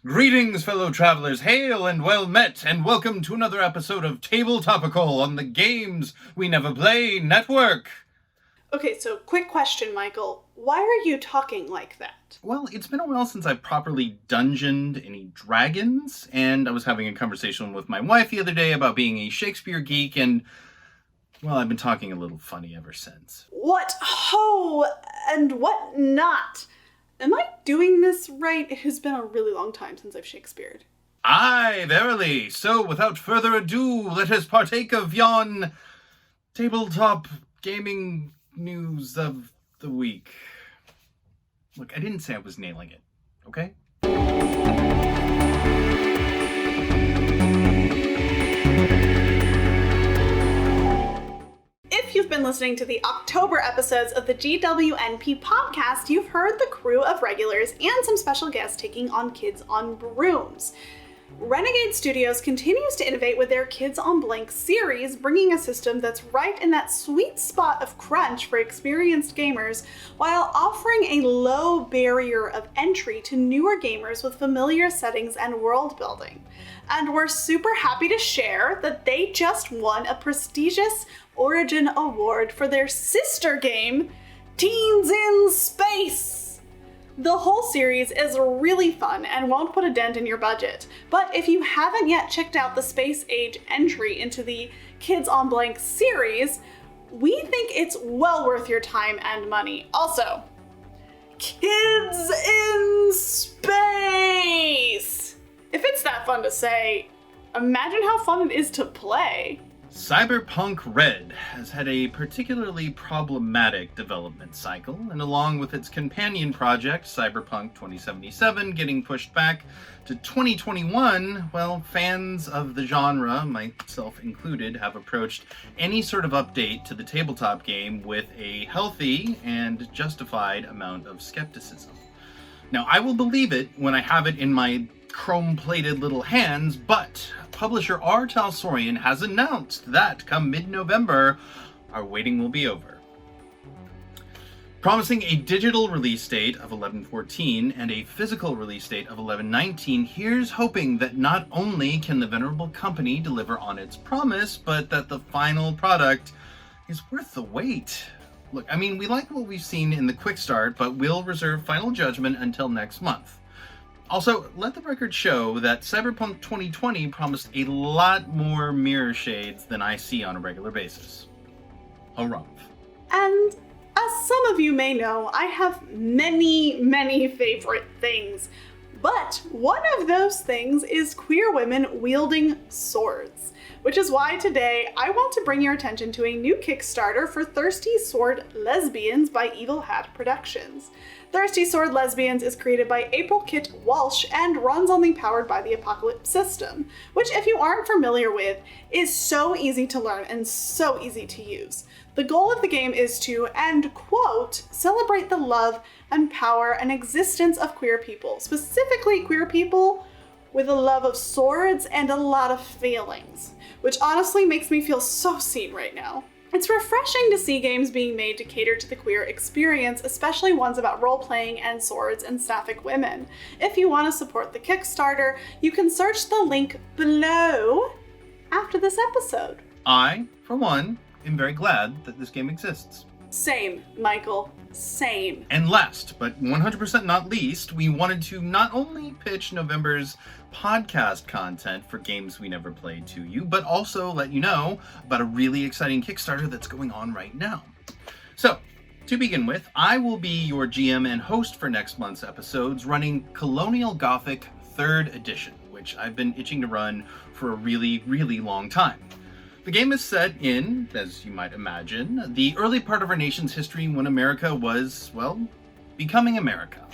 Greetings, fellow travelers, hail and well met, and welcome to another episode of Topical on the Games We Never Play Network. Okay, so quick question, Michael. Why are you talking like that? Well, it's been a while since I've properly dungeoned any dragons, and I was having a conversation with my wife the other day about being a Shakespeare geek, and, well, I've been talking a little funny ever since. What ho and what not? Am I doing this right? It has been a really long time since I've Shakespeared. Aye, verily. So, without further ado, let us partake of yon tabletop gaming news of the week. Look, I didn't say I was nailing it, okay? If you've been listening to the October episodes of the GWNP podcast, you've heard the crew of regulars and some special guests taking on Kids on Brooms. Renegade Studios continues to innovate with their Kids on Blank series, bringing a system that's right in that sweet spot of crunch for experienced gamers, while offering a low barrier of entry to newer gamers with familiar settings and world building. And we're super happy to share that they just won a prestigious Origin Award for their sister game, Teens in Space! The whole series is really fun and won't put a dent in your budget, but if you haven't yet checked out the Space Age entry into the Kids on Blank series, we think it's well worth your time and money. Also, Kids in Space! If it's that fun to say, imagine how fun it is to play. Cyberpunk Red has had a particularly problematic development cycle, and along with its companion project, Cyberpunk 2077, getting pushed back to 2021, well, fans of the genre, myself included, have approached any sort of update to the tabletop game with a healthy and justified amount of skepticism. Now, I will believe it when I have it in my chrome-plated little hands, but publisher R. Talsorian has announced that come mid-November, our waiting will be over. Promising a digital release date of 11/14 and a physical release date of 11/19, here's hoping that not only can the venerable company deliver on its promise, but that the final product is worth the wait. Look, I mean, we like what we've seen in the quick start, but we'll reserve final judgment until next month. Also, let the record show that Cyberpunk 2020 promised a lot more mirror shades than I see on a regular basis. Hurrah. And as some of you may know, I have many favorite things. But one of those things is queer women wielding swords, which is why today I want to bring your attention to a new Kickstarter for Thirsty Sword Lesbians by Evil Hat Productions. Thirsty Sword Lesbians is created by April Kit Walsh and runs on the Powered by the Apocalypse system, which, if you aren't familiar with, is so easy to learn and so easy to use. The goal of the game is to, and quote, celebrate the love and power and existence of queer people, specifically queer people with a love of swords and a lot of feelings, which honestly makes me feel so seen right now. It's refreshing to see games being made to cater to the queer experience, especially ones about role-playing and swords and sapphic women. If you want to support the Kickstarter, you can search the link below after this episode. I, for one, am very glad that this game exists. Same, Michael. Same. And last, but 100% not least, we wanted to not only pitch November's podcast content for games we never played to you, but also let you know about a really exciting Kickstarter that's going on right now. So, to begin with, I will be your GM and host for next month's episodes, running Colonial Gothic 3rd Edition, which I've been itching to run for a really long time. The game is set in, as you might imagine, the early part of our nation's history when America was, well, becoming America.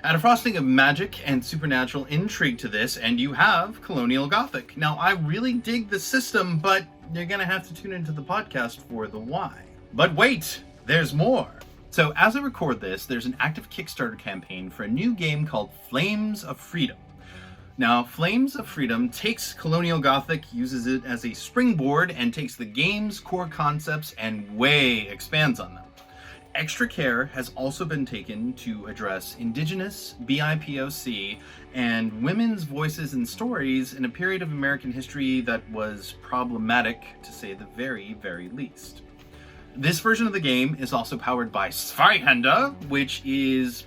Add a frosting of magic and supernatural intrigue to this, and you have Colonial Gothic. Now, I really dig the system, but you're gonna have to tune into the podcast for the why. But wait, there's more! So, as I record this, there's an active Kickstarter campaign for a new game called Flames of Freedom. Now, Flames of Freedom takes Colonial Gothic, uses it as a springboard, and takes the game's core concepts and way expands on them. Extra care has also been taken to address Indigenous, BIPOC, and women's voices and stories in a period of American history that was problematic, to say the very, very least. This version of the game is also powered by Zweihände, which is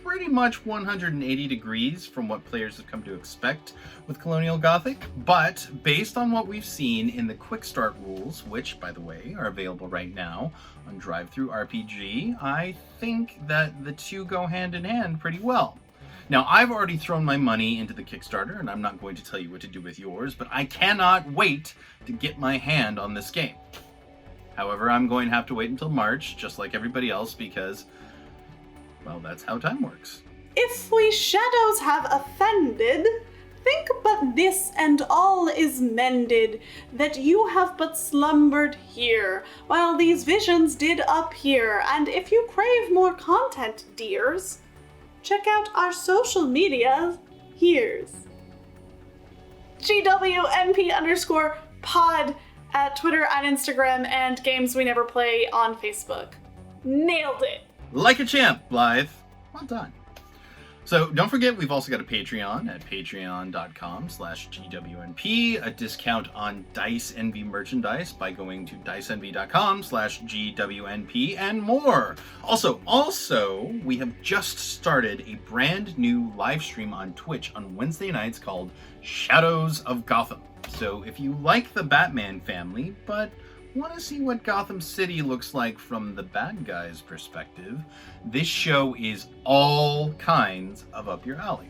pretty much 180 degrees from what players have come to expect with Colonial Gothic, but based on what we've seen in the Quick Start rules, which, by the way, are available right now on Drive-Thru RPG, I think that the two go hand in hand pretty well. Now, I've already thrown my money into the Kickstarter, and I'm not going to tell you what to do with yours, but I cannot wait to get my hand on this game. However, I'm going to have to wait until March, just like everybody else, because, well, that's how time works. If we shadows have offended, think but this and all is mended, that you have but slumbered here, while these visions did appear. And if you crave more content, dears, check out our social media. Here's GWNP_pod at Twitter and Instagram, and Games We Never Play on Facebook. Nailed it! Like a champ, Blythe. Well done. So don't forget, we've also got a Patreon at patreon.com/GWNP, a discount on Dice Envy merchandise by going to diceenvy.com/GWNP, and more. Also, we have just started a brand new live stream on Twitch on Wednesday nights called Shadows of Gotham. So if you like the Batman family, but want to see what Gotham City looks like from the bad guy's perspective, this show is all kinds of up your alley.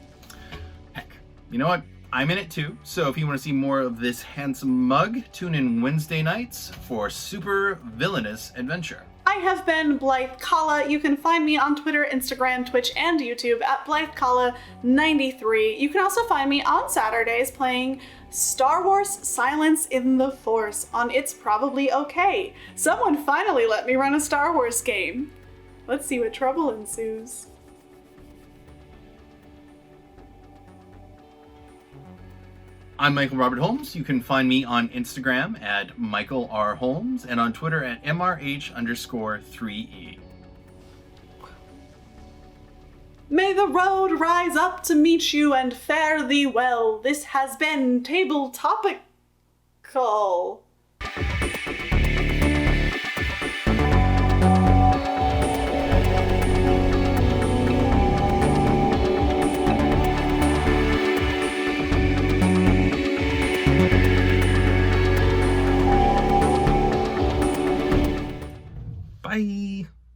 Heck, you know what? I'm in it too, so if you want to see more of this handsome mug, tune in Wednesday nights for Super Villainous Adventure. I have been Blythe Kala. You can find me on Twitter, Instagram, Twitch, and YouTube at Blythe Kala 93. You can also find me on Saturdays playing Star Wars Silence in the Force on It's Probably Okay. Someone finally let me run a Star Wars game. Let's see what trouble ensues. I'm Michael Robert Holmes. You can find me on Instagram at Michael R. Holmes and on Twitter at MRH_3E. May the road rise up to meet you and fare thee well. This has been TableTopical.